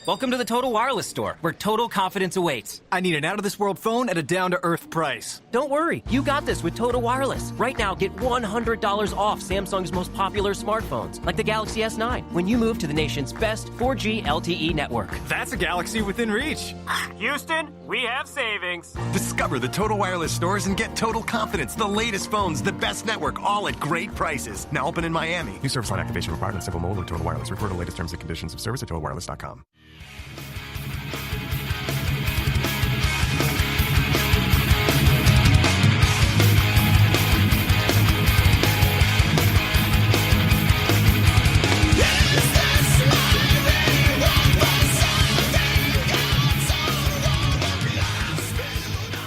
Welcome to the Total Wireless Store, where total confidence awaits. I need an out-of-this-world phone at a down-to-earth price. Don't worry, you got this with Total Wireless. Right now, get $100 off Samsung's most popular smartphones, like the Galaxy S9, when you move to the nation's best 4G LTE network. That's a galaxy within reach. Houston, we have savings. Discover the Total Wireless stores and get total confidence. The latest phones, the best network, all at great prices. Now open in Miami. New service line activation required on several mobile with Total Wireless. Refer to the latest terms and conditions of service at totalwireless.com.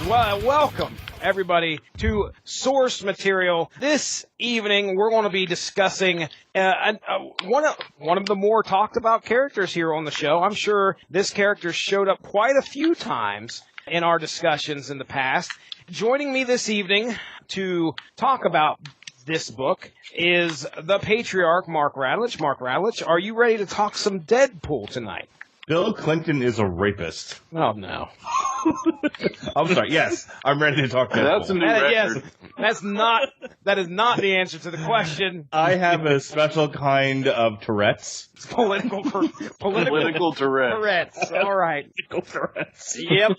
Well, welcome, everybody, to Source Material. This evening, we're going to be discussing one of the more talked about characters here on the show. I'm sure this character showed up quite a few times in our discussions in the past. Joining me this evening to talk about this book is the patriarch, Mark Radulich. Mark Radulich, are you ready to talk some Deadpool tonight? Bill Clinton is a rapist. Oh, no. I'm sorry. Yes, I'm ready to talk Deadpool. That's a new record. Yes, that is not the answer to the question. I have a special kind of Tourette's. Political Tourette's. All right. Political Tourette's. Yep.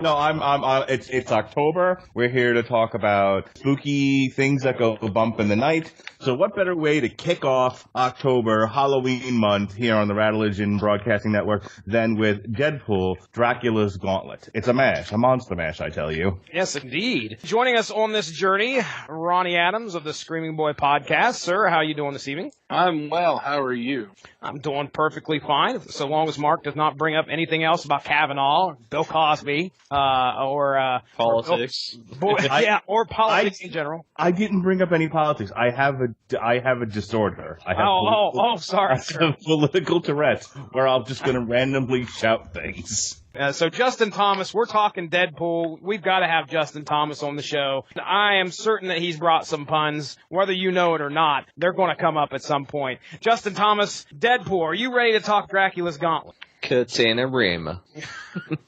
No, it's October. We're here to talk about spooky things that go bump in the night. So what better way to kick off October, Halloween month here on the Rattlegion Broadcasting Network than with Deadpool, Dracula's Gauntlet. It's a mash, a monster mash, I tell you. Yes, indeed. Joining us on this journey, Ronnie Adams of the Screaming Boy Podcast. Sir, how are you doing this evening? I'm well. How are you? I'm doing perfectly fine, so long as Mark does not bring up anything else about Kavanaugh, Bill Cosby, or Politics. Or politics in general. I didn't bring up any politics. I have a disorder. I have sorry. I have political Tourette's where I'm just going to randomly shout things. So Justin Thomas, we're talking Deadpool. We've got to have Justin Thomas on the show. I am certain that he's brought some puns. Whether you know it or not, they're going to come up at some point. Justin Thomas, Deadpool, are you ready to talk Dracula's Gauntlet? Katana Rima.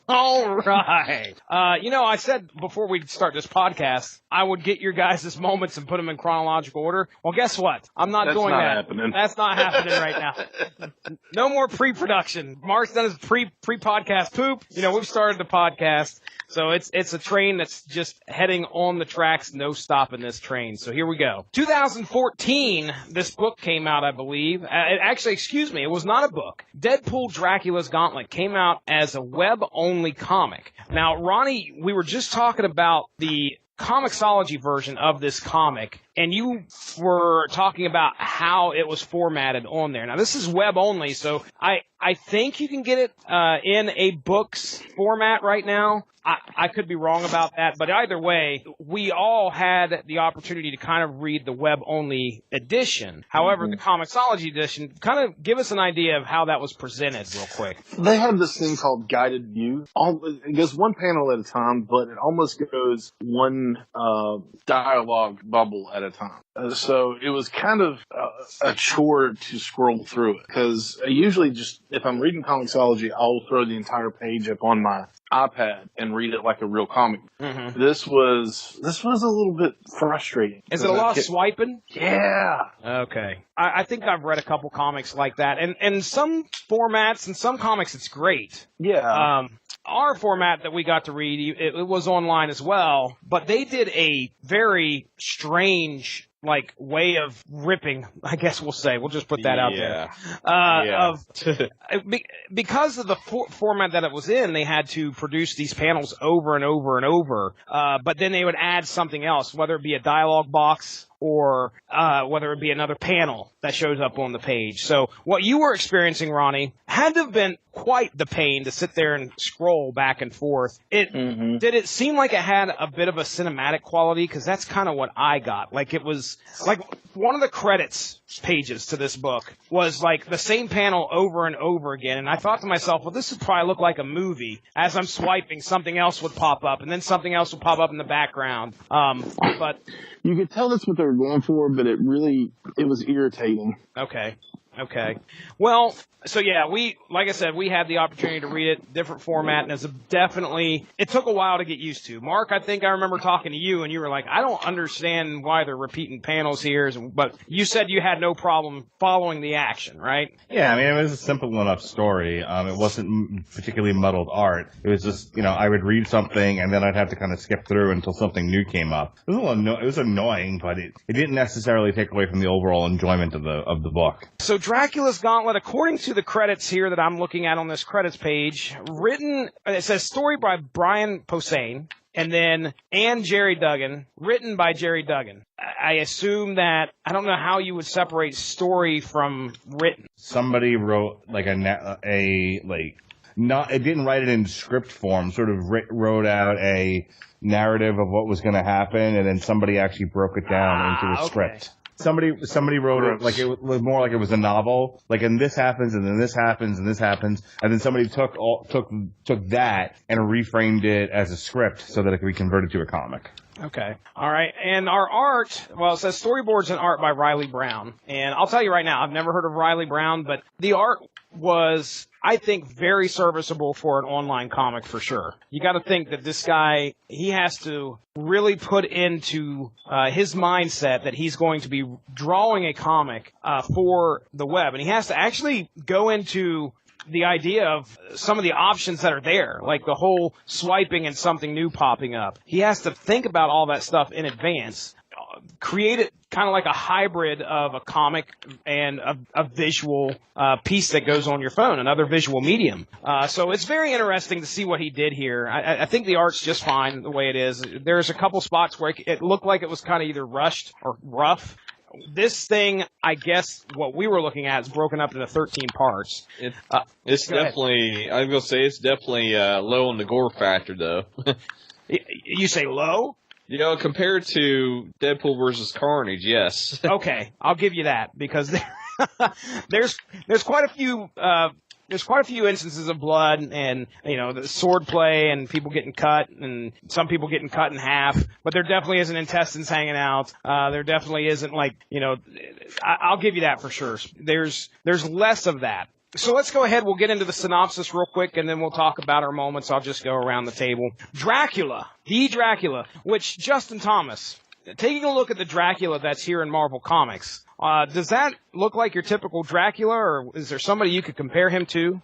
All right. I said before we start this podcast, I would get your guys' moments and put them in chronological order. Well, guess what? I'm not doing that. Happening. That's not happening right now. No more pre-production. Mark's done his pre-podcast poop. We've started the podcast. So it's a train that's just heading on the tracks, no stopping this train. So here we go. 2014, this book came out, I believe. It was not a book. Deadpool Dracula's Gauntlet came out as a web-only comic. Now, Ronnie, we were just talking about the Comixology version of this comic, and you were talking about how it was formatted on there. Now, this is web only, so I think you can get it in a book's format right now. I could be wrong about that, but either way, we all had the opportunity to kind of read the web-only edition. However, the Comixology edition, kind of give us an idea of how that was presented real quick. They have this thing called guided view. It goes one panel at a time, but it almost goes one dialogue bubble at a time. So it was kind of a chore to scroll through it, because usually just if I'm reading Comixology, I'll throw the entire page up on my iPad and read it like a real comic. Mm-hmm. This was a little bit frustrating. Is it a lot of swiping? Yeah. Okay. I think I've read a couple comics like that, and some formats and some comics it's great. Yeah. Our format that we got to read, it was online as well, but they did a very strange way of ripping, I guess we'll say. We'll just put that out there. Because of the format that it was in, they had to produce these panels over and over and over. But then they would add something else, whether it be a dialogue box or whether it be another panel that shows up on the page. So what you were experiencing, Ronnie, had to have been quite the pain to sit there and scroll back and forth. Did it seem like it had a bit of a cinematic quality? Because that's kind of what I got. It was like one of the credits pages to this book was the same panel over and over again. And I thought to myself, well, this would probably look like a movie. As I'm swiping, something else would pop up, and then something else would pop up in the background. But you could tell that's what they were going for, but it was irritating. Okay. Okay. Well, so yeah, like I said, we had the opportunity to read it, different format, and it took a while to get used to. Mark, I think I remember talking to you, and you were like, I don't understand why they're repeating panels here, but you said you had no problem following the action, right? Yeah, I mean, it was a simple enough story. It wasn't particularly muddled art. It was just, I would read something, and then I'd have to kind of skip through until something new came up. It was annoying, but it didn't necessarily take away from the overall enjoyment of the book. So Dracula's Gauntlet, according to the credits here that I'm looking at on this credits page, it says story by Brian Posehn, and Jerry Duggan, written by Jerry Duggan. I assume that, I don't know how you would separate story from written. Somebody wrote it didn't write it in script form, sort of wrote out a narrative of what was going to happen, and then somebody actually broke it down into a script. Somebody wrote it like it was more like it was a novel, like, and this happens, and then this happens, and this happens, and then somebody took that and reframed it as a script so that it could be converted to a comic. Okay. All right. And our art, well, it says storyboards and art by Riley Brown. And I'll tell you right now, I've never heard of Riley Brown, but the art was, I think, very serviceable for an online comic for sure. You got to think that this guy, he has to really put into his mindset that he's going to be drawing a comic for the web. And he has to actually go into the idea of some of the options that are there, like the whole swiping and something new popping up. He has to think about all that stuff in advance, create it kind of like a hybrid of a comic and a visual piece that goes on your phone, another visual medium. So it's very interesting to see what he did here. I think the art's just fine the way it is. There's a couple spots where it looked like it was kind of either rushed or rough. This thing, I guess, what we were looking at is broken up into 13 parts. It's definitely, I was going to say, it's definitely low on the gore factor, though. You say low? Compared to Deadpool versus Carnage, yes. Okay, I'll give you that, because there's quite a few... There's quite a few instances of blood and, the sword play and people getting cut and some people getting cut in half, but there definitely isn't intestines hanging out. There definitely isn't I'll give you that for sure. There's less of that. So let's go ahead. We'll get into the synopsis real quick and then we'll talk about our moments. I'll just go around the table. Dracula, the Dracula, which Justin Thomas, taking a look at the Dracula that's here in Marvel Comics, does that look like your typical Dracula, or is there somebody you could compare him to?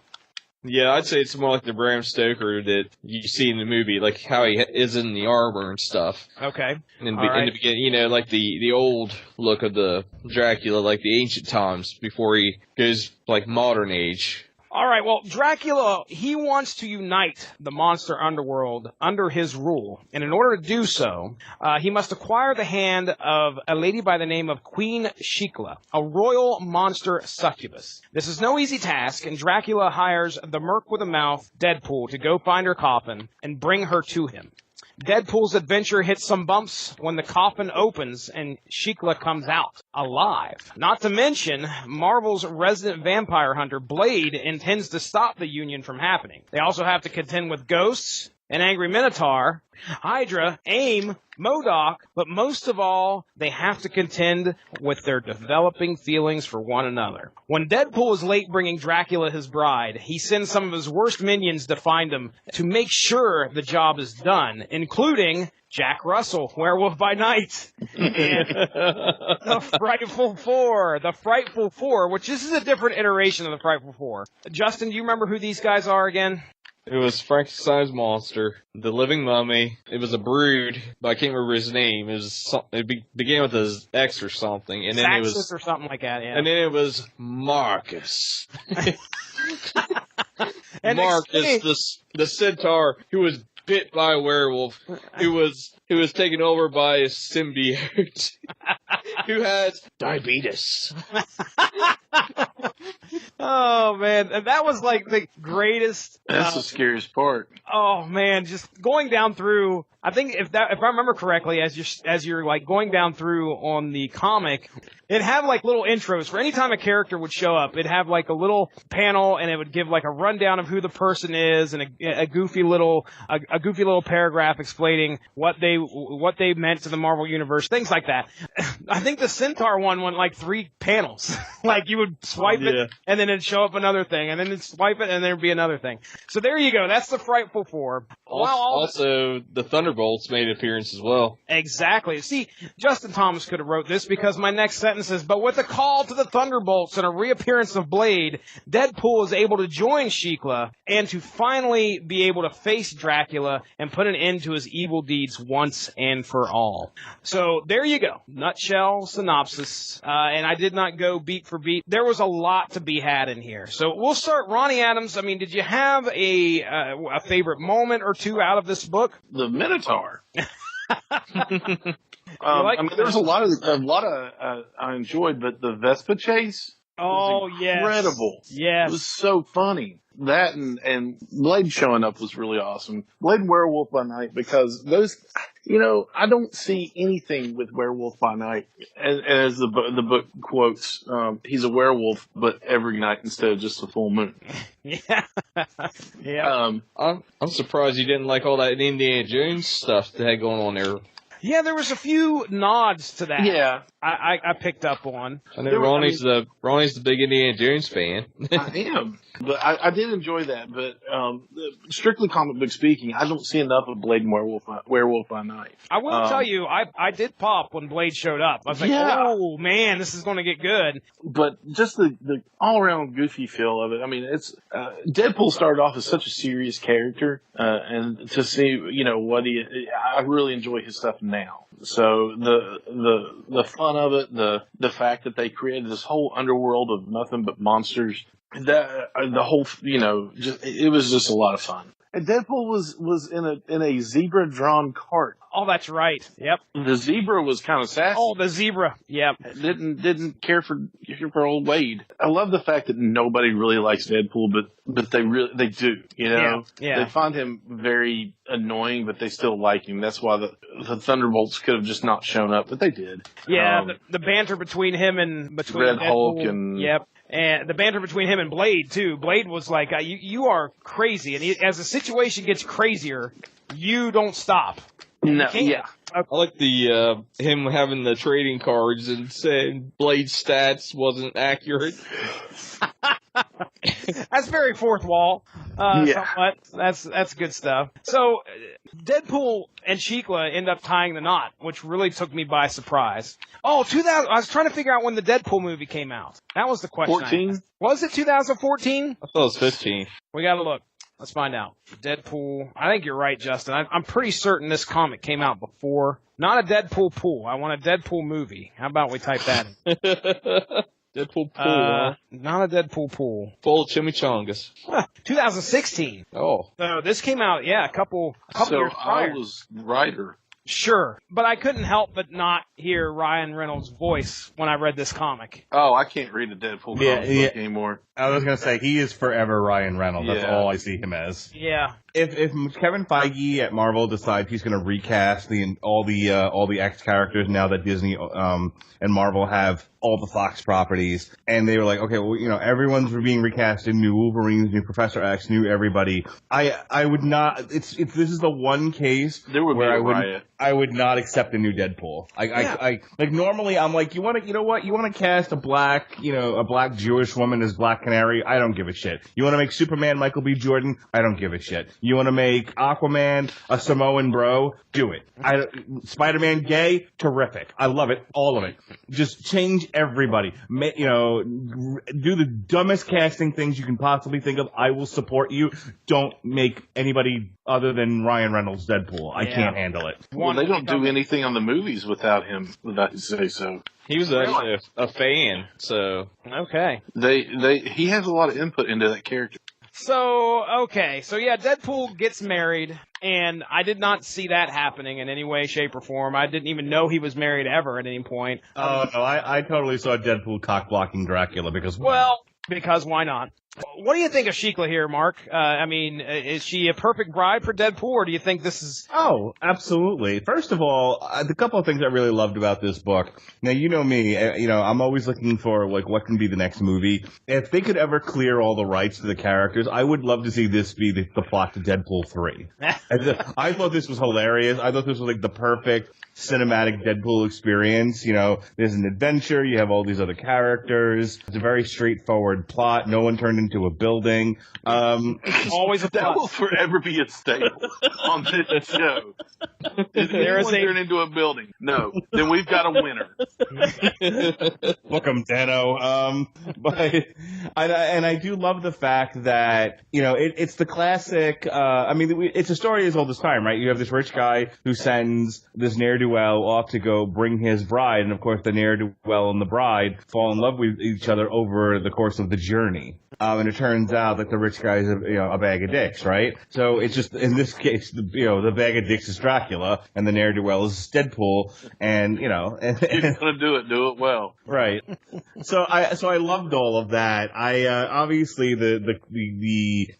Yeah, I'd say it's more like the Bram Stoker that you see in the movie, like how he is in the armor and stuff. Okay. In the beginning, like the old look of the Dracula, like the ancient times, before he goes like modern age. All right, well, Dracula, he wants to unite the monster underworld under his rule. And in order to do so, he must acquire the hand of a lady by the name of Queen Shikla, a royal monster succubus. This is no easy task, and Dracula hires the Merc with a mouth, Deadpool, to go find her coffin and bring her to him. Deadpool's adventure hits some bumps when the coffin opens and Shikla comes out alive. Not to mention, Marvel's resident vampire hunter Blade intends to stop the union from happening. They also have to contend with ghosts, an angry Minotaur, Hydra, AIM, MODOK, but most of all, they have to contend with their developing feelings for one another. When Deadpool is late bringing Dracula his bride, he sends some of his worst minions to find him to make sure the job is done, including Jack Russell, Werewolf by Night, and the Frightful Four, which this is a different iteration of the Frightful Four. Justin, do you remember who these guys are again? It was Frankenstein's monster, the living mummy. It was a brood, but I can't remember his name. It began with his X or something, and then it was or something like that. Yeah. And then it was Marcus. And Marcus, the centaur who was bit by a werewolf, who was taken over by a symbiote, who has diabetes. Oh man, and that was like the greatest. That's the scariest part. Oh man, just going down through. I think if I remember correctly, as you're like going down through on the comic, it'd have like little intros for any time a character would show up. It'd have like a little panel, and it would give like a rundown of who the person is, and a goofy little paragraph explaining what they meant to the Marvel universe, things like that. I think the Centaur one went like 3 panels. Like you would swipe it, and then it'd show up another thing, and then it'd swipe it, and there'd be another thing. So there you go. That's the Frightful Four. Also, the Thunderbolts made an appearance as well. Exactly. See, Justin Thomas could have wrote this because my next sentence is, but with a call to the Thunderbolts and a reappearance of Blade, Deadpool is able to join Shikla and to finally be able to face Dracula and put an end to his evil deeds once and for all. So there you go. Nutshell synopsis. And I did not go beat for beat. There was a lot to be had in here. So we'll start. Ronnie Adams, I mean, did you have a favorite moment or two out of this book? The Minotaur. I mean, there was a lot of I enjoyed, but the Vespa chase. Oh, yes. Incredible. Yes. It was so funny. That and Blade showing up was really awesome. Blade and Werewolf by Night, because those, I don't see anything with Werewolf by Night. As the book quotes, he's a werewolf, but every night instead of just a full moon. Yeah. Yeah. I'm surprised you didn't like all that Indiana Jones stuff they had going on there. Yeah, there was a few nods to that. Yeah. I picked up on. I know Ronnie's the big Indiana Jones fan. I am. But I did enjoy that. But strictly comic book speaking, I don't see enough of Blade and Werewolf by Night. I will tell you, I did pop when Blade showed up. I was like, oh, man, this is going to get good. But just the all-around goofy feel of it. I mean, it's Deadpool started off as such a serious character. And to see, what I really enjoy his stuff now. So the fun of it, the fact that they created this whole underworld of nothing but monsters, the whole, it was just a lot of fun. And Deadpool was in a zebra drawn cart. Oh, that's right. Yep. The zebra was kind of sassy. Oh, the zebra. Yep. Didn't care for old Wade. I love the fact that nobody really likes Deadpool, but they do. Yeah. They find him very annoying, but they still like him. That's why the Thunderbolts could have just not shown up, but they did. Yeah. The banter between him and Red Deadpool, Hulk and And the banter between him and Blade, too. Blade was like, you are crazy. And as the situation gets crazier, you don't stop. No, yeah. I like the him having the trading cards and saying Blade's stats wasn't accurate. That's very fourth wall. Somewhat. That's good stuff. So, Deadpool and Shikla end up tying the knot, which really took me by surprise. Oh, 2000. I was trying to figure out when the Deadpool movie came out. That was the question. 14? Was it 2014? I thought it was 15. We gotta look. Let's find out. Deadpool. I think you're right, Justin. I'm pretty certain this comic came out before. Not a Deadpool pool. I want a Deadpool movie. How about we type that in? Deadpool pool. Not a Deadpool pool. Full of chimichangas. 2016. Oh. So this came out, a couple years prior. I was writer. Sure, but I couldn't help but not hear Ryan Reynolds' voice when I read this comic. Oh, I can't read a Deadpool comic book anymore. I was going to say, he is forever Ryan Reynolds. That's all I see him as. Yeah. If Kevin Feige at Marvel decides he's going to recast all the X characters now that Disney and Marvel have all the Fox properties, and they were like, okay, well, everyone's being recasted, new Wolverines, new Professor X, new everybody. I would not. This is the one case there would where be a riot. I would not accept a new Deadpool. I normally I'm like, you want to cast a black Jewish woman as Black Canary? I don't give a shit. You want to make Superman Michael B. Jordan? I don't give a shit. You want to make Aquaman a Samoan bro? Do it. Spider-Man gay? Terrific. I love it. All of it. Just change everybody. Do the dumbest casting things you can possibly think of. I will support you. Don't make anybody other than Ryan Reynolds Deadpool. I can't handle it. Well, they don't do anything on the movies without him, without his say so. He was actually a fan, so. Okay. He has a lot of input into that character. So, Deadpool gets married, and I did not see that happening in any way, shape, or form. I didn't even know he was married ever at any point. Oh, no, I totally saw Deadpool cock-blocking Dracula because... Well, because why not? What do you think of Shikla here, Mark? I mean, is she a perfect bride for Deadpool, or do you think this is... Oh, absolutely. First of all, the couple of things I really loved about this book. Now, you know me, I'm always looking for, like, what can be the next movie. If they could ever clear all the rights to the characters, I would love to see this be the plot to Deadpool 3. I thought this was hilarious. I thought this was, like, the perfect cinematic Deadpool experience. There's an adventure. You have all these other characters. It's a very straightforward plot. No one turned into a building. Always a that will forever be a staple on this show. If anyone turned into a building, no, then we've got a winner. Look 'em, Dano. And I do love the fact that it's the classic. It's a story as old as time, right? You have this rich guy who sends this ne'er-do-well off to go bring his bride, and of course the ne'er-do-well and the bride fall in love with each other over the course of the journey. And it turns out that the rich guy is a bag of dicks, right? So it's just, in this case, the bag of dicks is Dracula, and the ne'er-do-well is Deadpool, and, if you're gonna do it well. Right. So I loved all of that. Obviously the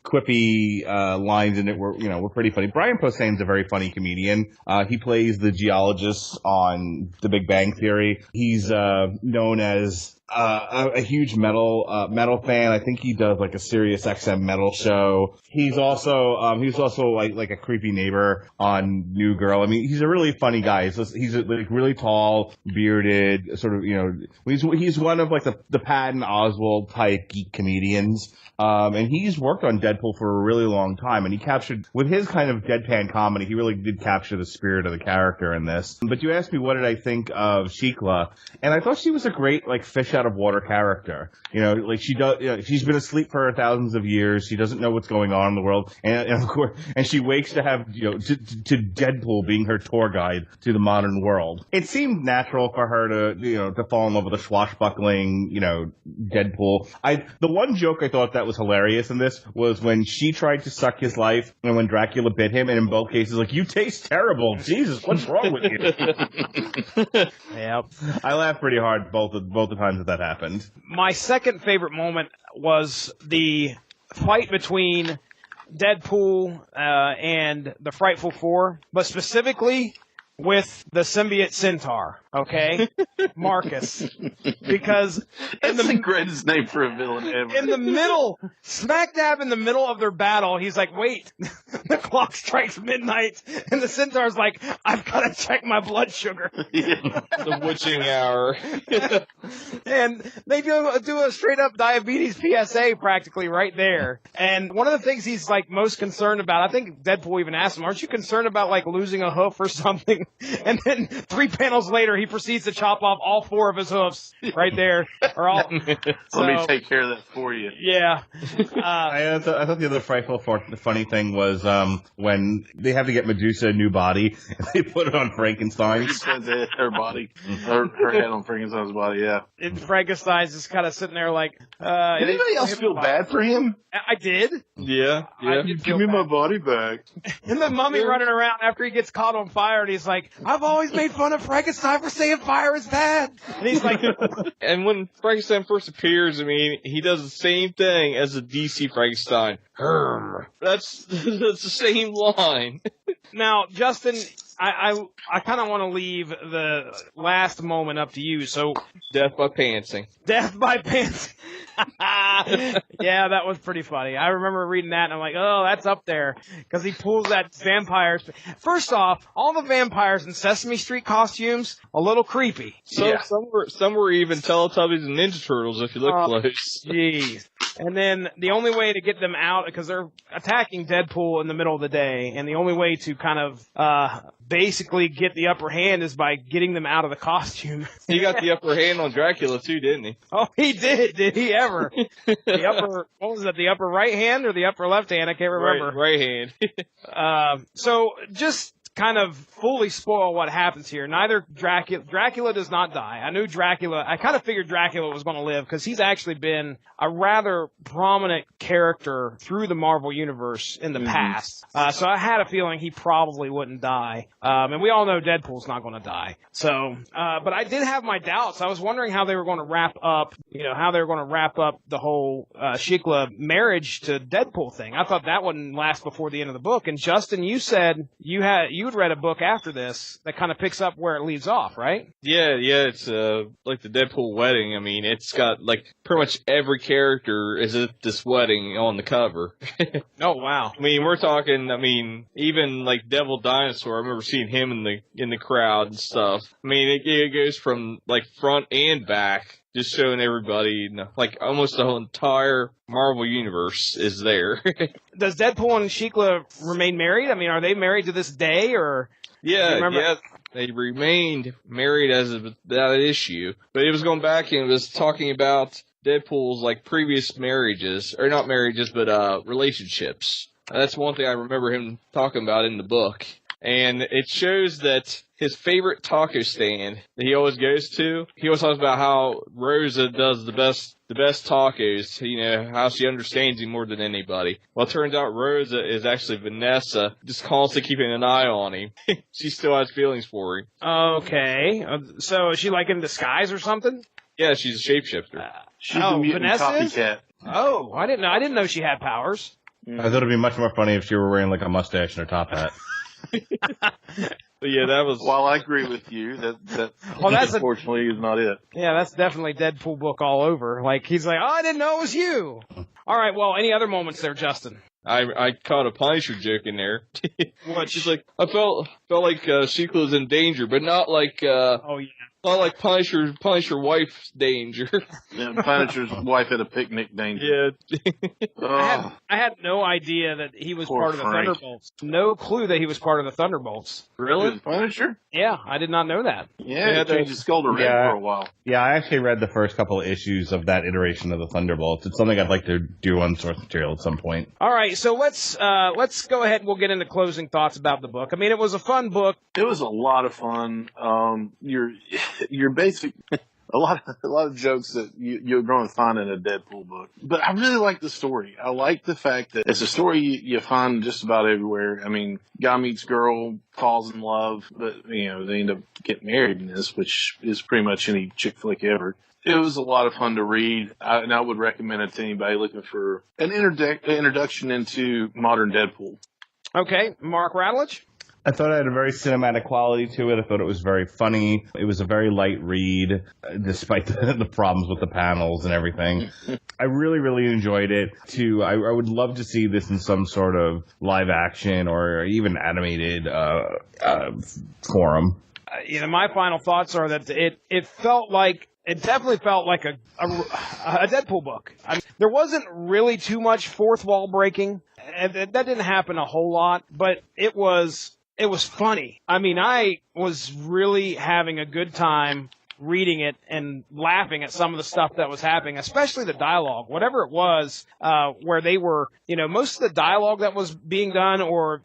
quippy lines in it were pretty funny. Brian Posehn's a very funny comedian. He plays the geologist on The Big Bang Theory. He's known as a huge metal fan. I think he does like a Sirius XM metal show. He's also like a creepy neighbor on New Girl. I mean, he's a really funny guy. He's like really tall, bearded, sort of, he's one of like the Patton Oswalt type geek comedians. And he's worked on Deadpool for a really long time, and he captured, with his kind of deadpan comedy, he really did capture the spirit of the character in this. But you asked me what did I think of Shikla, and I thought she was a great, like, fish out of water character. She's been asleep for thousands of years. She doesn't know what's going on in the world, and of course, and she wakes to have, to Deadpool being her tour guide to the modern world. It seemed natural for her to fall in love with a swashbuckling, Deadpool. The one joke I thought that was hilarious in this was when she tried to suck his life and when Dracula bit him, and in both cases, like, you taste terrible. Jesus, what's wrong with you? Yep. I laughed pretty hard both the times that happened. My second favorite moment was the fight between Deadpool and the Frightful Four, but specifically with the symbiote centaur, okay? Marcus. Because that's the greatest name for a villain ever. In the middle, smack dab in the middle of their battle, he's like, wait, the clock strikes midnight, and the centaur's like, I've got to check my blood sugar. The witching hour. And they do a straight up diabetes PSA practically right there. And one of the things he's like most concerned about, I think Deadpool even asked him, aren't you concerned about like losing a hoof or something? And then 3 panels later, he proceeds to chop off all 4 of his hoofs right there. Let me take care of that for you. Yeah. I thought the other frightful funny thing was when they have to get Medusa a new body, and they put it on Frankenstein's. Her body. Her head on Frankenstein's body, yeah. And Frankenstein's just kind of sitting there like... Did anybody else feel bad for him? I did. Yeah. Give me my body back. And the mummy running around after he gets caught on fire, and he's like, I've always made fun of Frankenstein for saying fire is bad. And he's like... And when Frankenstein first appears, I mean, he does the same thing as the DC Frankenstein. Herm. That's the same line. Now, Justin, I kind of want to leave the last moment up to you. So, death by pantsing. Death by pantsing. Yeah, that was pretty funny. I remember reading that, and I'm like, oh, that's up there. Because he pulls that vampire... First off, all the vampires in Sesame Street costumes, a little creepy. So yeah. Some were even Teletubbies and Ninja Turtles, if you look close. Jeez. And then the only way to get them out, because they're attacking Deadpool in the middle of the day, and the only way to kind of basically get the upper hand is by getting them out of the costume. He got the upper hand on Dracula too, didn't he? Oh, he did. Did he ever? The upper, what was that, the upper right hand or the upper left hand? I can't remember. Right hand. So just kind of fully spoil what happens here. Neither Dracula does not die. I kind of figured Dracula was going to live because he's actually been a rather prominent character through the Marvel Universe in the past. So I had a feeling he probably wouldn't die. And we all know Deadpool's not going to die. So, but I did have my doubts. I was wondering how they were going to wrap up the whole Shikla marriage to Deadpool thing. I thought that wouldn't last before the end of the book. And Justin, you said you'd read a book after this that kind of picks up where it leaves off, right? Yeah, it's like the Deadpool wedding. I mean, it's got like pretty much every character is at this wedding on the cover. Oh wow! I mean, we're talking. I mean, even like Devil Dinosaur. I remember seeing him in the crowd and stuff. I mean, it goes from like front and back, just showing everybody, like almost the whole entire Marvel universe is there. Does Deadpool and Shikla remain married? I mean, are they married to this day, or? Yeah, they remained married as of that issue. But it was going back and it was talking about Deadpool's like previous marriages, or not marriages, but relationships. That's one thing I remember him talking about in the book. And it shows that his favorite taco stand that he always goes to, he always talks about how Rosa does the best tacos, you know, how she understands him more than anybody. Well, it turns out Rosa is actually Vanessa, just constantly keeping an eye on him. She still has feelings for him. Okay. So is she like in disguise or something? Yeah, she's a shapeshifter. She's a mutant Vanessa copycat. Oh, I didn't know she had powers. I thought it'd be much more funny if she were wearing like a mustache and a top hat. But yeah, that was. While I agree with you, that unfortunately is not it. Yeah, that's definitely Deadpool book all over. Like he's like, oh, I didn't know it was you. All right, well, any other moments there, Justin? I caught a Punisher joke in there. What? She's like, I felt like Shikla was in danger, but not like not like Punisher wife's danger. Yeah, Punisher's wife at a picnic danger. Yeah. I had no idea that he was Poor part of the Frank. Thunderbolts. No clue that he was part of the Thunderbolts. Really? Punisher? Yeah, I did not know that. Yeah, he changed his skull to red for a while. Yeah, I actually read the first couple of issues of that iteration of the Thunderbolts. It's something I'd like to do on source material at some point. All right, so let's go ahead and we'll get into closing thoughts about the book. I mean, it was a fun book. It was a lot of fun. Your basic a lot of jokes that you're going to find in a Deadpool book. But I really like the story. I like the fact that it's a story you find just about everywhere. I mean, guy meets girl, falls in love, but you know they end up getting married in this, which is pretty much any chick flick ever. It was a lot of fun to read, and I would recommend it to anybody looking for an introduction into modern Deadpool. Okay, Mark Radulich? I thought it had a very cinematic quality to it. I thought it was very funny. It was a very light read, despite the problems with the panels and everything. I really, really enjoyed it, too. I would love to see this in some sort of live action or even animated forum. My final thoughts are that it definitely felt like a Deadpool book. I mean, there wasn't really too much fourth wall breaking, and that didn't happen a whole lot, but it was funny. I mean, I was really having a good time reading it and laughing at some of the stuff that was happening, especially the dialogue, whatever it was, where they were, most of the dialogue that was being done, or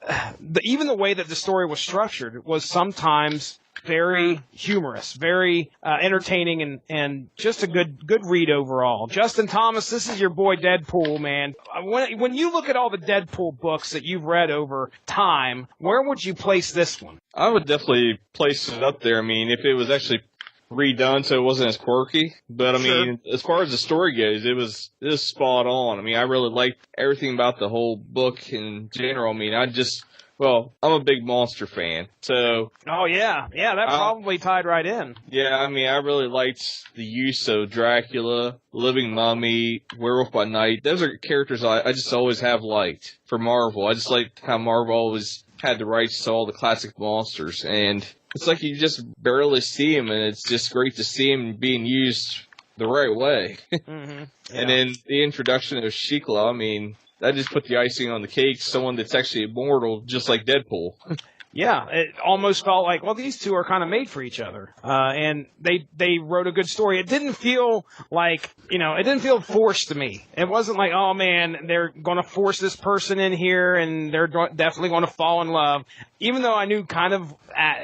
even the way that the story was structured was sometimes very humorous, very entertaining, and just a good read overall. Justin Thomas, this is your boy Deadpool, man. When you look at all the Deadpool books that you've read over time, where would you place this one? I would definitely place it up there. I mean, if it was actually redone so it wasn't as quirky. But I mean, as far as the story goes, it was spot on. I mean, I really liked everything about the whole book in general. I mean, I'm a big monster fan, so... Oh, yeah. Yeah, that probably tied right in. Yeah, I mean, I really liked the use of Dracula, Living Mummy, Werewolf by Night. Those are characters I just always have liked for Marvel. I just liked how Marvel always had the rights to all the classic monsters, and it's like you just barely see them, and it's just great to see them being used the right way. Mm-hmm. Yeah. And then the introduction of Shikla, I mean... That just put the icing on the cake, someone that's actually immortal, just like Deadpool. Yeah, it almost felt like, well, these two are kind of made for each other. And they wrote a good story. It didn't feel like, it didn't feel forced to me. It wasn't like, oh man, they're going to force this person in here and they're definitely going to fall in love. Even though I knew kind of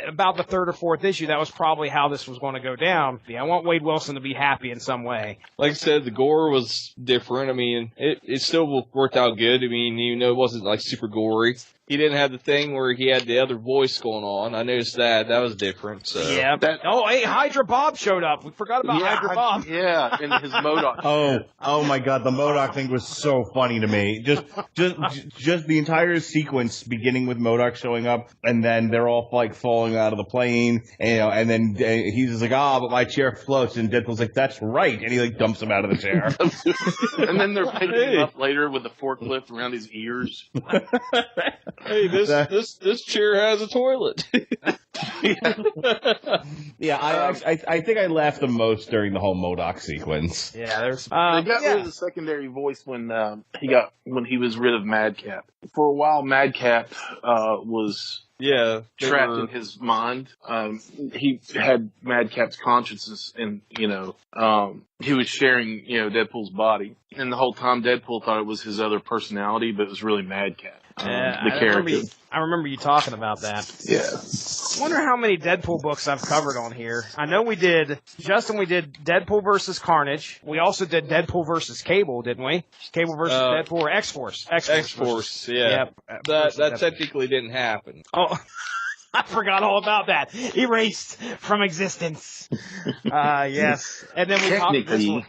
about the third or fourth issue, that was probably how this was going to go down. I want Wade Wilson to be happy in some way. Like I said, the gore was different. I mean, it still worked out good. I mean, even though it wasn't like super gory. He didn't have the thing where he had the other voice going on. I noticed that. That was different. So. Yeah. Hey, Hydra Bob showed up. We forgot about Hydra Bob. Yeah, and his MODOK. Oh my God, the MODOK thing was so funny to me. Just the entire sequence, beginning with MODOK showing up, and then they're all like falling out of the plane, and then he's just like, but my chair floats, and Deadpool's like, that's right, and he like dumps him out of the chair. And then they're picking him up later with a forklift around his ears. Hey, this chair has a toilet. Yeah, I think I laughed the most during the whole MODOK sequence. Yeah, there's. They got rid of the secondary voice when he was rid of Madcap. For a while, Madcap was trapped in his mind. He had Madcap's consciousness, and he was sharing Deadpool's body, and the whole time Deadpool thought it was his other personality, but it was really Madcap. The character. I remember you talking about that. Yeah. I wonder how many Deadpool books I've covered on here. I know we did Deadpool versus Carnage. We also did Deadpool versus Cable, didn't we? Cable versus Deadpool or X-Force. X-Force, yeah. Yep. That technically didn't happen. Oh, I forgot all about that. Erased from existence. Yes. And then we talked this one.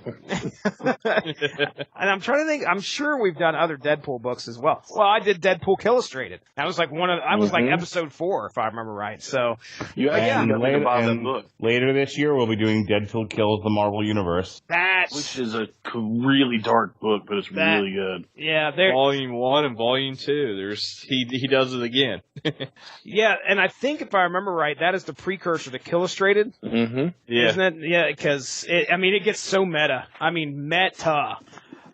And I'm trying to think, I'm sure we've done other Deadpool books as well. Well, I did Deadpool Illustrated. That was like like episode 4, if I remember right. So, you actually got to buy that book. Later this year, we'll be doing Deadpool Kills the Marvel Universe. Which is a really dark book, but it's really good. Yeah. Volume 1 and Volume 2. He does it again. Yeah, and I think if I remember right, that is the precursor to Illustrated. Mm-hmm. Yeah. Isn't it? Yeah, because it gets so meta. I mean, meta.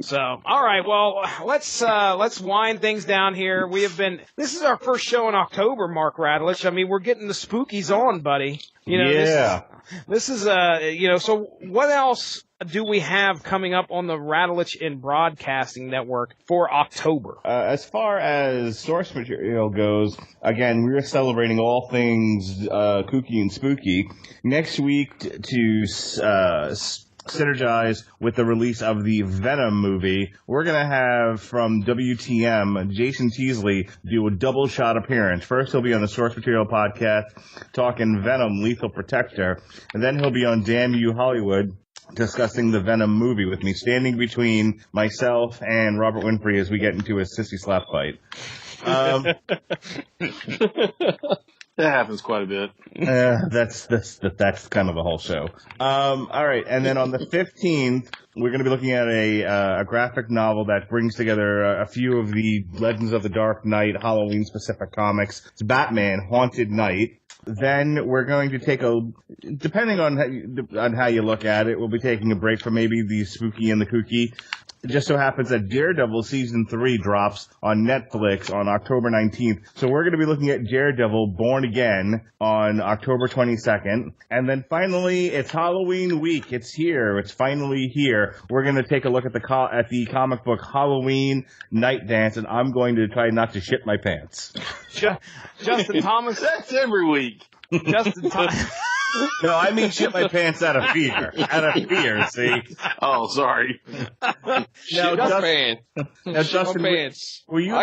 So, all right, well, let's wind things down here. This is our first show in October, Mark Radulich. I mean, we're getting the spookies on, buddy. This is so what else do we have coming up on the Radulich in Broadcasting Network for October? As far as source material goes, again, we're celebrating all things kooky and spooky. Next week to synergize with the release of the Venom movie, we're going to have from WTM, Jason Teasley, do a double shot appearance. First, he'll be on the Source Material podcast talking Venom Lethal Protector, and then he'll be on Damn You Hollywood discussing the Venom movie with me, standing between myself and Robert Winfrey as we get into a sissy slap fight. That happens quite a bit. That's kind of the whole show. All right, and then on the 15th, we're going to be looking at a graphic novel that brings together a few of the Legends of the Dark Knight Halloween-specific comics. It's Batman, Haunted Night. Then we're going to take depending on how you look at it, we'll be taking a break from maybe the spooky and the kooky. It just so happens that Daredevil Season 3 drops on Netflix on October 19th. So we're going to be looking at Daredevil Born Again on October 22nd. And then finally, it's Halloween week. It's here. It's finally here. We're going to take a look at the comic book Halloween Night Dance, and I'm going to try not to shit my pants. Justin Thomas. That's every week. Justin Thomas. No, I mean shit my pants out of fear. See? Oh, sorry. Shit my pants. Now, Justin, pants. were you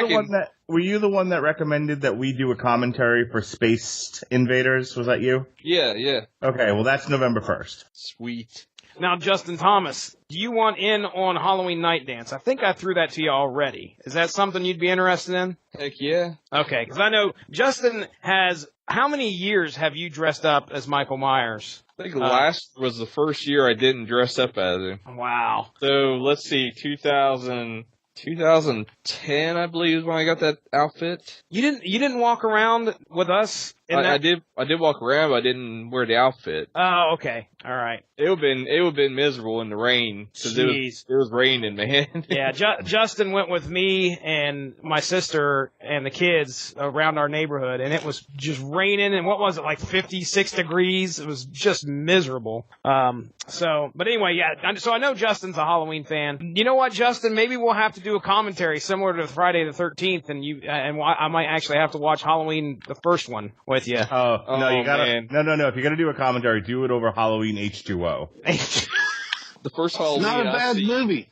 the one that recommended that we do a commentary for Space Invaders? Was that you? Yeah. Okay, well that's November 1st. Sweet. Now, Justin Thomas, do you want in on Halloween Night Dance? I think I threw that to you already. Is that something you'd be interested in? Heck yeah. Okay, because I know Justin has... How many years have you dressed up as Michael Myers? I think last was the first year I didn't dress up as him. Wow. So, let's see, 2010, I believe, is when I got that outfit. You didn't walk around with us I did walk around, but I didn't wear the outfit. Oh, okay. All right. It would have been miserable in the rain. Because it was raining, man. Yeah, Justin went with me and my sister and the kids around our neighborhood, and it was just raining, and what was it, like 56 degrees? It was just miserable. But anyway, yeah, so I know Justin's a Halloween fan. You know what, Justin? Maybe we'll have to do a commentary similar to Friday the 13th, and I might actually have to watch Halloween, the first one, with you. No, you gotta, no. If you're gonna do a commentary, do it over Halloween H2O. The first Halloween. Not a bad movie.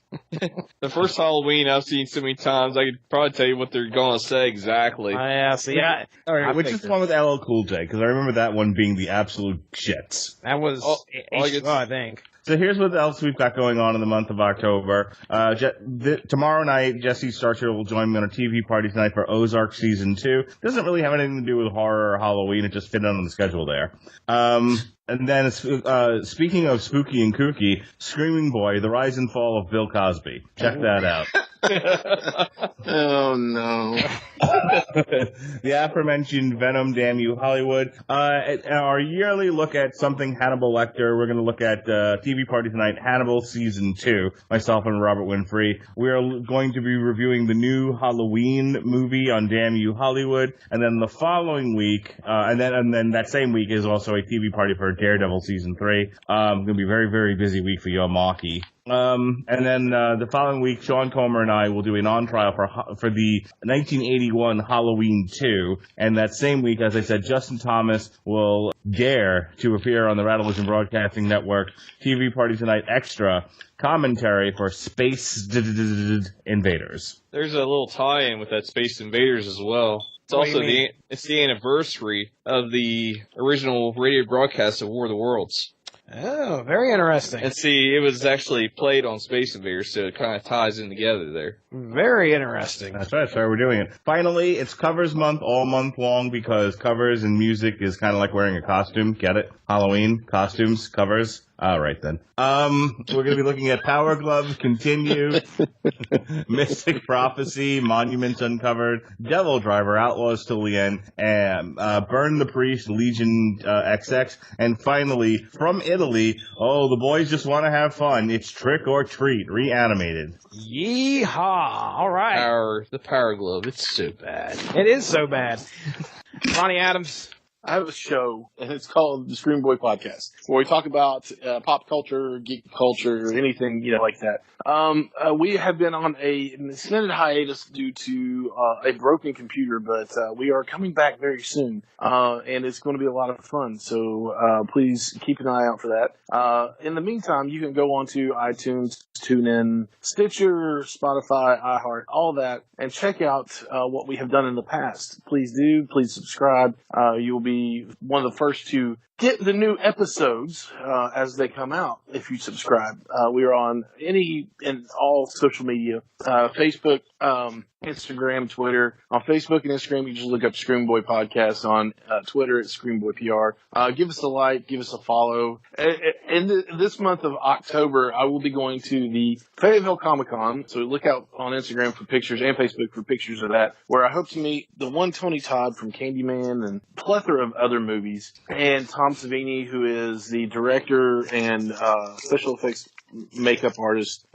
The first Halloween I've seen so many times, I could probably tell you what they're going to say exactly. Yeah, see, all right, which is the one with LL Cool J? Because I remember that one being the absolute shits. That was H2O, I think. So here's what else we've got going on in the month of October. Tomorrow night, Jesse Starcher will join me on a TV party tonight for Ozark Season 2. Doesn't really have anything to do with horror or Halloween. It just fit on the schedule there. And then, speaking of spooky and kooky, Screaming Boy, The Rise and Fall of Bill Cosby. Check that out. Oh, no. The aforementioned Venom, Damn You, Hollywood. Our yearly look at something Hannibal Lecter. We're going to look at TV party tonight, Hannibal Season 2, myself and Robert Winfrey. We are going to be reviewing the new Halloween movie on Damn You, Hollywood. And then the following week, and then that same week is also a TV party for Daredevil Season 3. Going to be a very, very busy week for Yomaki. And then the following week, Sean Comer and I will do an on-trial for the 1981 Halloween 2. And that same week, as I said, Justin Thomas will dare to appear on the Rattlevision Broadcasting Network TV Party Tonight Extra commentary for Space Invaders. There's a little tie-in with that Space Invaders as well. It's also it's the anniversary of the original radio broadcast of War of the Worlds. Oh, very interesting. And see, it was actually played on Space Invaders, so it kind of ties in together there. Very interesting. That's right, so we're doing it. Finally, it's covers month all month long because covers and music is kind of like wearing a costume. Get it? Halloween, costumes, covers. All right, then. We're going to be looking at Power Glove, Continue, Mystic Prophecy, Monuments Uncovered, Devil Driver, Outlaws Till the End, and Burn the Priest, Legion XX, and finally, from Italy, the boys just want to have fun. It's Trick or Treat, reanimated. Yeehaw! All right. The Power Glove, it's so bad. It is so bad. Ronnie Adams. I have a show, and it's called the Scream Boy Podcast, where we talk about pop culture, geek culture, anything, like that. We have been on an extended hiatus due to a broken computer, but we are coming back very soon, and it's going to be a lot of fun. So please keep an eye out for that. In the meantime, you can go onto iTunes, TuneIn, Stitcher, Spotify, iHeart, all that, and check out what we have done in the past. Please do. Please subscribe. You will be one of the first to get the new episodes as they come out if you subscribe. We are on all social media, Facebook, Instagram, Twitter. On Facebook and Instagram, you just look up Scream Boy Podcast. On Twitter, it's Scream Boy PR. Give us a like, give us a follow. In this month of October, I will be going to the Fayetteville Comic Con, so look out on Instagram for pictures and Facebook for pictures of that, where I hope to meet the one Tony Todd from Candyman and a plethora of other movies, and Tom Savini, who is the director and special effects makeup artist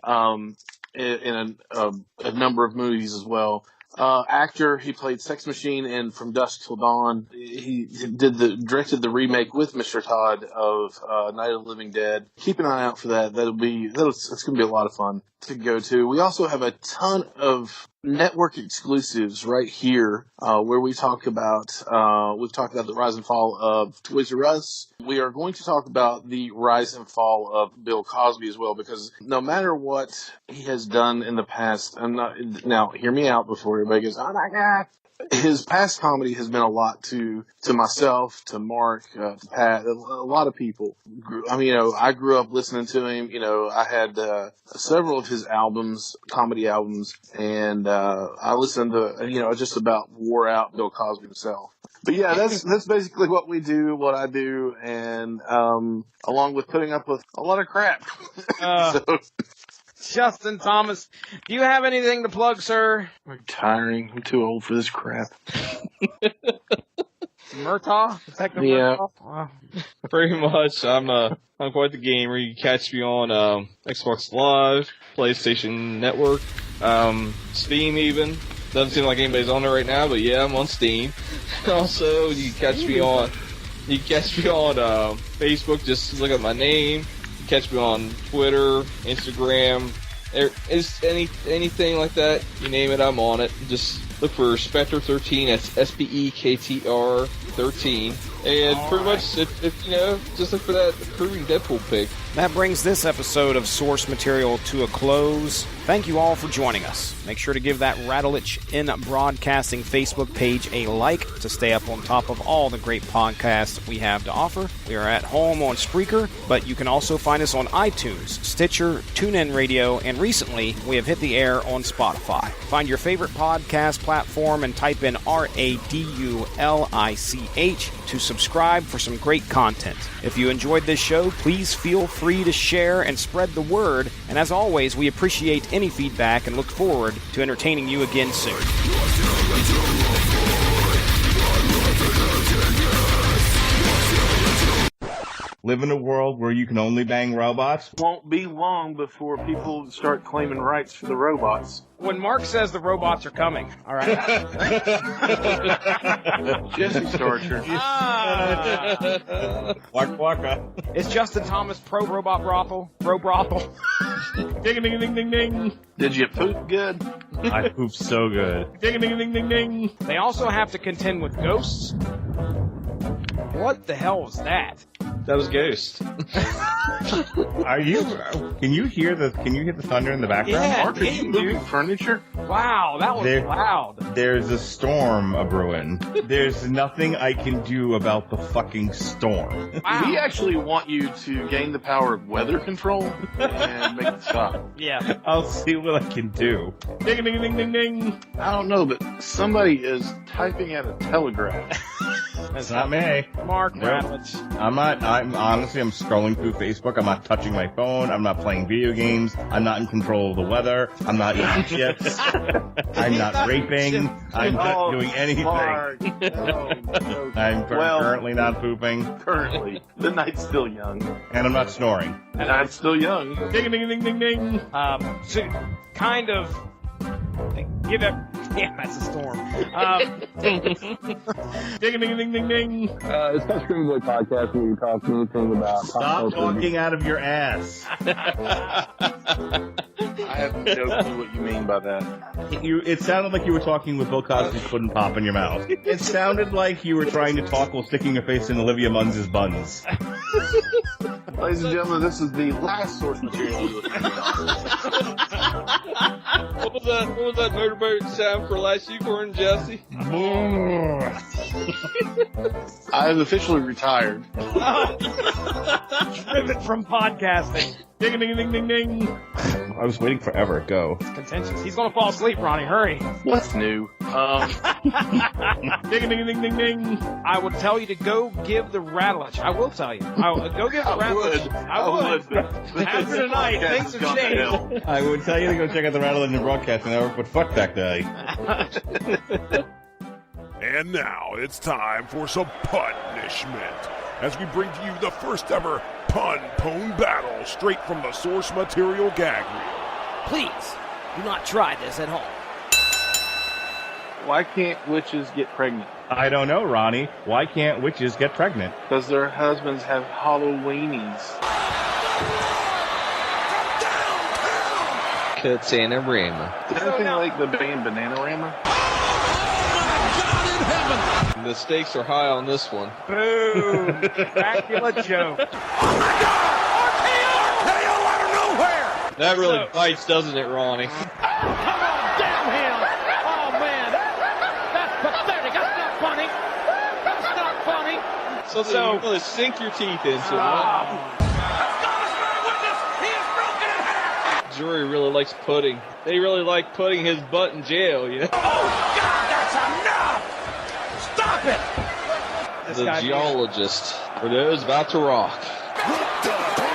in a number of movies as well. Actor, he played Sex Machine and From Dusk Till Dawn. He directed the remake with Mr. Todd of Night of the Living Dead. Keep an eye out for that. It's going to be a lot of fun to go to. We also have a ton of network exclusives right here, where we've talked about the rise and fall of Toys R Us. We are going to talk about the rise and fall of Bill Cosby as well, because no matter what he has done in the past, now hear me out before everybody goes, oh my God. His past comedy has been a lot to myself, to Mark, to Pat, a lot of people. I grew up listening to him. I had several of his albums, comedy albums, and I listened to, just about wore out Bill Cosby himself. But yeah, that's basically what we do, what I do, and along with putting up with a lot of crap. Justin Thomas, do you have anything to plug, sir? I'm tiring. I'm too old for this crap. Murtaugh? Yeah. Wow. Pretty much. I'm quite the gamer. You can catch me on Xbox Live, PlayStation Network, Steam even. Doesn't seem like anybody's on there right now, but yeah, I'm on Steam. Also, you can catch me on Facebook. Just look up my name. You can catch me on Twitter, Instagram. Is anything like that? You name it, I'm on it. Just look for Spectre13. That's SPEKTR 13. And pretty much, if you know, just look for that approving Deadpool pick. That brings this episode of Source Material to a close. Thank you all for joining us. Make sure to give that Rattlich in Broadcasting Facebook page a like to stay up on top of all the great podcasts we have to offer. We are at home on Spreaker, but you can also find us on iTunes, Stitcher, TuneIn Radio, and recently we have hit the air on Spotify. Find your favorite podcast platform and type in RADULICH to subscribe for some great content. If you enjoyed this show, please feel free to share and spread the word. And as always, we appreciate any feedback and look forward to entertaining you again soon. Live in a world where you can only bang robots? Won't be long before people start claiming rights for the robots. When Mark says the robots are coming, all right? Jesse Starcher. Waka. Is Justin Thomas pro-robot brothel? Pro-brothel? Ding, ding, ding, ding, ding. Did you poop good? I pooped so good. Ding, ding, ding, ding, ding. They also have to contend with ghosts. What the hell was that? That was Ghost. Can you hear the thunder in the background? Yeah, Mark, are you moving furniture? Wow, that was loud. There's a storm a-brewing. There's nothing I can do about the fucking storm. Wow. We actually want you to gain the power of weather control and make it stop. Yeah. I'll see what I can do. Ding, ding, ding, ding, ding. I don't know, but somebody is typing at a telegraph. That's not me. Mark Nope. Rattlich. I'm scrolling through Facebook. I'm not touching my phone. I'm not playing video games. I'm not in control of the weather. I'm not eating chips. I'm not raping. I'm not doing anything. Mark. No. I'm currently not pooping. Currently. The night's still young. And I'm not snoring. The night's still young. Ding, ding, ding, ding, ding. So kind of give it. Yeah, that's a storm. Ding, ding, ding, ding, ding. It's not Screaming Boy Podcast where you talk anything about Stop talking out of your ass. I have no clue what you mean by that. It sounded like you were talking with Bill Cosby's pudding pop in your mouth. It sounded like you were trying to talk while sticking your face in Olivia Munn's buns. Ladies and gentlemen, this is the last source material. What was that motorboat sound for last unicorn, Jesse? I have officially retired. Driven from podcasting. Ding, ding, ding, ding, ding. I was waiting forever. Go. It's contentious. He's gonna fall asleep, Ronnie. Hurry. What's new? Ding, ding, ding, ding, ding. I would tell you to go give the Rattlich. I will tell you. Go give the Rattlich. I would. After tonight, things have changed. I would tell you to go check out the Rattle Engine Broadcasting Network, but fuck that guy. And now it's time for some punishment as we bring to you the first ever pun-pone battle straight from the source material gag reel. Please, do not try this at home. Why can't witches get pregnant? I don't know, Ronnie. Why can't witches get pregnant? Because their husbands have Halloweenies. Bananarama. Anything like the band Bananarama? The stakes are high on this one. Boom. Dracula joke. That really bites, doesn't it, Ronnie? Come on, downhill. Oh, man. That's pathetic. That's not funny. That's not funny. Something you really sink your teeth into. Jury really likes pudding. They really like putting his butt in jail, you know? Oh, God, that's enough! Stop it! The geologist. For those about to rock. What the hell?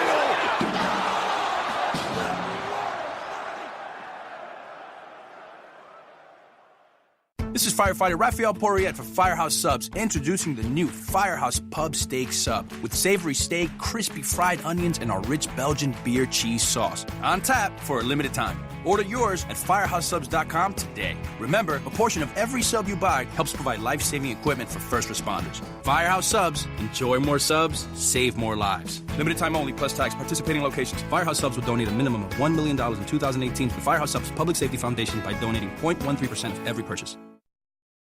This is firefighter Raphael Poirier for Firehouse Subs, introducing the new Firehouse Pub Steak Sub with savory steak, crispy fried onions, and our rich Belgian beer cheese sauce. On tap for a limited time. Order yours at FirehouseSubs.com today. Remember, a portion of every sub you buy helps provide life-saving equipment for first responders. Firehouse Subs. Enjoy more subs, save more lives. Limited time only, plus tax. Participating locations. Firehouse Subs will donate a minimum of $1 million in 2018 to the Firehouse Subs Public Safety Foundation by donating 0.13% of every purchase.